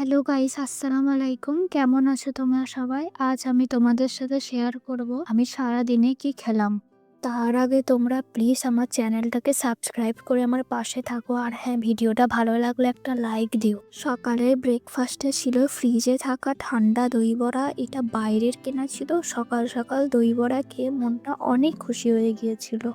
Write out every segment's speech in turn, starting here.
Hello guys, আসসালামু আলাইকুম। কেমন আছো তোমরা সবাই? আজ আমি তোমাদের সাথে শেয়ার করব আমি সারাদিনে কি খেলাম। তার আগে তোমরা প্লিজ আমার চ্যানেলটাকে সাবস্ক্রাইব করে আমার পাশে থাকো, আর হ্যাঁ, ভিডিওটা ভালো লাগলে একটা লাইক দিও। সকালের ব্রেকফাস্টে ছিল ফ্রিজে থাকা ঠান্ডা দই বড়া। এটা বাইরের কেনা ছিল। সকাল সকাল দই বড়া খেয়ে মনটা অনেক খুশি হয়ে গিয়েছিল।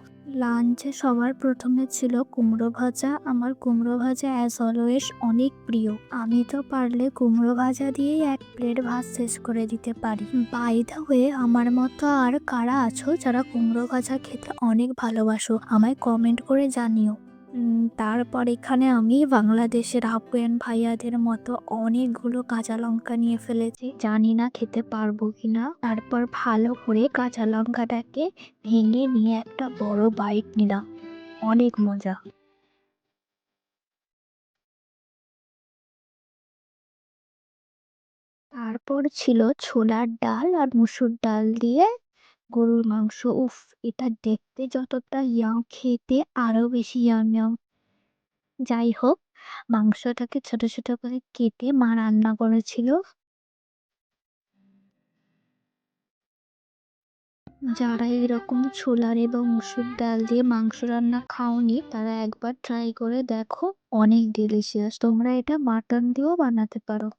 লাঞ্চে সবার প্রথমে ছিল কুমড়ো ভাজা। আমার কুমড়ো ভাজা অ্যাজ অলওয়েজ অনেক প্রিয়। আমি তো পারলে কুমড়ো ভাজা দিয়েই এক প্লেট ভাত শেষ করে দিতে পারি। বাই দ্য ওয়ে, আমার মতো আর কারা আছো যারা কুমড়ো ভাজা খেতে অনেক ভালোবাসো, আমায় কমেন্ট করে জানিও। তারপর এখানে আমি বাংলাদেশের আফগান ভাইয়াদের মতো অনেকগুলো কাঁচা লঙ্কা নিয়ে ফেলেছি, জানি না খেতে পারবো কিনা। তারপর ভালো করে কাঁচা লঙ্কাটাকে ভেঙে নিয়ে একটা বড় বাইট নিলাম। অনেক মজা। তারপর ছিল ছোলার ডাল আর মুসুর ডাল দিয়ে গরুর মাংস। উফ, এটা দেখতে যতটা ইয়াম, খেতে আরো বেশি ইয়াম ইয়াম। যাই হোক, মাংসটাকে ছোট ছোট করে কেটে মা রান্না করেছিল। যারা এরকম ছোলার এবং মুসুর ডাল দিয়ে মাংস রান্না খাওনি, তারা একবার ট্রাই করে দেখো, অনেক ডিলিশিয়াস। তোমরা এটা মাটন দিয়েও বানাতে পারো।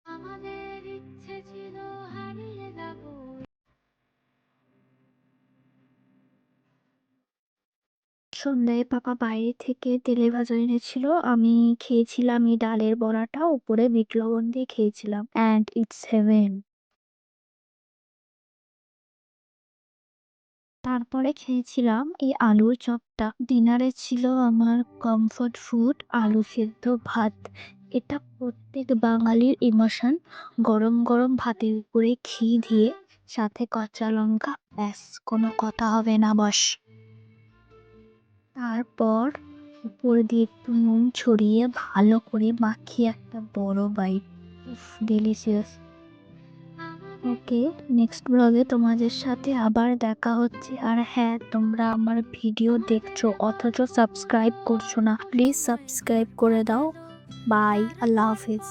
আমাদের ইচ্ছে ছিল হারিয়ে যাব। সন্ধ্যায় পাপা বাইরে থেকে তেলে ভাজা এনেছিল। আমি খেয়েছিলাম এই ডালের বড়াটা, উপরে বিট লবণ দিয়ে খেয়েছিলাম, অ্যান্ড ইটস হেভেন। তারপরে খেয়েছিলাম এই আলুর চপটা। ডিনারে ছিল আমার কমফোর্ট ফুড, আলু সেদ্ধ ভাত। এটা প্রত্যেক বাঙালির ইমোশন। গরম গরম ভাতের উপরে ঘি দিয়ে, সাথে কাঁচা লঙ্কা, ব্যাস, কোনো কথা হবে না, বস। তারপর উপর দিয়ে একটু নুন ছড়িয়ে ভালো করে মাখিয়ে একটা বড় বাইট। উফ, ডেলিশিয়াস। ওকে, নেক্সট ব্লগে তোমাদের সাথে আবার দেখা হচ্ছে। আর হ্যাঁ, তোমরা আমার ভিডিও দেখছো অথচ সাবস্ক্রাইব করছো না, প্লিজ সাবস্ক্রাইব করে দাও। বাই, আল্লাহ হাফিজ।